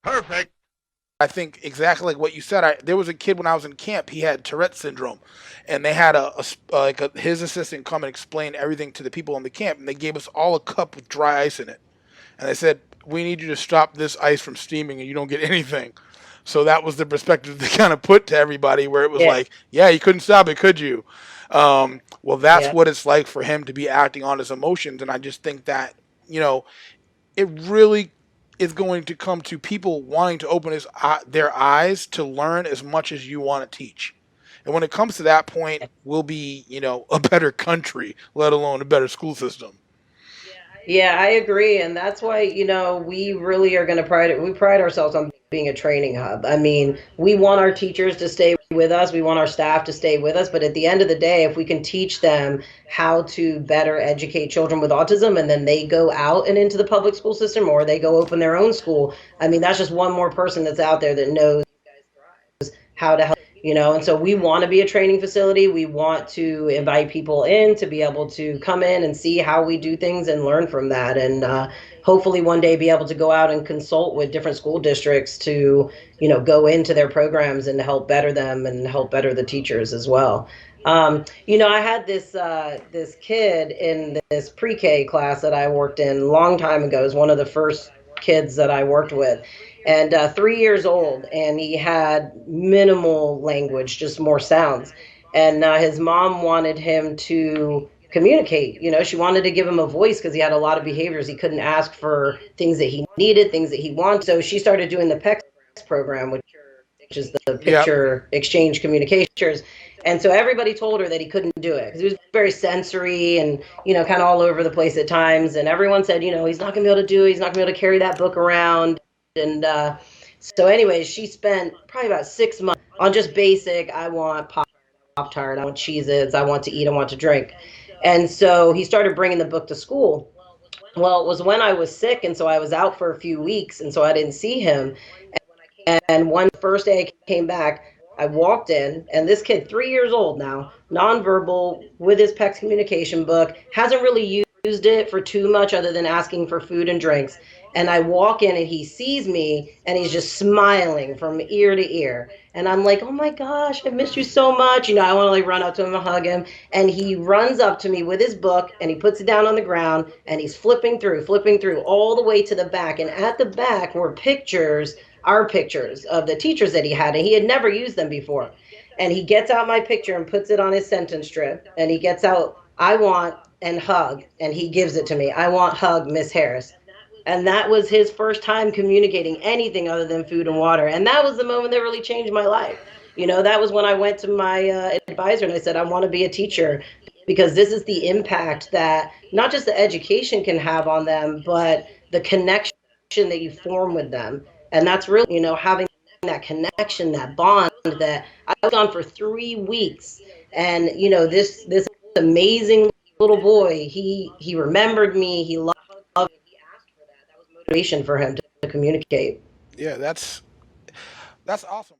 Perfect. I think exactly like what you said. There was a kid when I was in camp. He had Tourette's syndrome, and they had his assistant come and explain everything to the people in the camp, and they gave us all a cup with dry ice in it, and they said we need you to stop this ice from steaming, and you don't get anything. So that was the perspective they kind of put to everybody, where it was Yeah, like, yeah, you couldn't stop it, could you? Well, that's yeah, what it's like for him to be acting on his emotions, and I just think that you know it really is going to come to people wanting to open their eyes to learn as much as you want to teach. And when it comes to that point, we'll be, a better country, let alone a better school system. yeah, I agree, and that's why, we really are going to we pride ourselves on being a training hub. I mean, we want our teachers to stay with us, we want our staff to stay with us, but at the end of the day, if we can teach them how to better educate children with autism, and then they go out and into the public school system, or they go open their own school, I mean, that's just one more person that's out there that knows how to help, and so we want to be a training facility. We want to invite people in to be able to come in and see how we do things and learn from that, and hopefully one day be able to go out and consult with different school districts to go into their programs and help better them and help better the teachers as well. I had this kid in this pre-K class that I worked in a long time ago. It was one of the first kids that I worked with, and 3 years old, and he had minimal language, just more sounds. And his mom wanted him to communicate. She wanted to give him a voice because he had a lot of behaviors. He couldn't ask for things that he needed, things that he wanted. So she started doing the PEX program, which is the Yep. picture exchange communications. And so everybody told her that he couldn't do it because he was very sensory and, kind of all over the place at times. And everyone said, he's not going to be able to do it. He's not going to be able to carry that book around. And so, anyways, she spent probably about 6 months on just basic. I want Pop Tart, I want Cheez-Its, I want to eat, I want to drink. And so he started bringing the book to school. Well, it was when I was sick, and so I was out for a few weeks, and so I didn't see him. And one first day I came back, I walked in, and this kid, 3 years old now, nonverbal, with his PEX communication book, hasn't really used it for too much other than asking for food and drinks. And I walk in, and he sees me, and he's just smiling from ear to ear. And I'm like, oh my gosh, I missed you so much. I want to like run up to him and hug him. And he runs up to me with his book, and he puts it down on the ground, and he's flipping through all the way to the back. And at the back were pictures, our pictures of the teachers that he had, and he had never used them before. And he gets out my picture and puts it on his sentence strip, and he gets out, I want and hug, and he gives it to me. I want hug, Miss Harris. And that was his first time communicating anything other than food and water. And that was the moment that really changed my life. That was when I went to my advisor and I said, I want to be a teacher because this is the impact that not just the education can have on them, but the connection that you form with them. And that's really, having that connection, that bond that I was on for 3 weeks. And, this amazing little boy, he remembered me, he loved motivation for him to communicate. Yeah, that's awesome.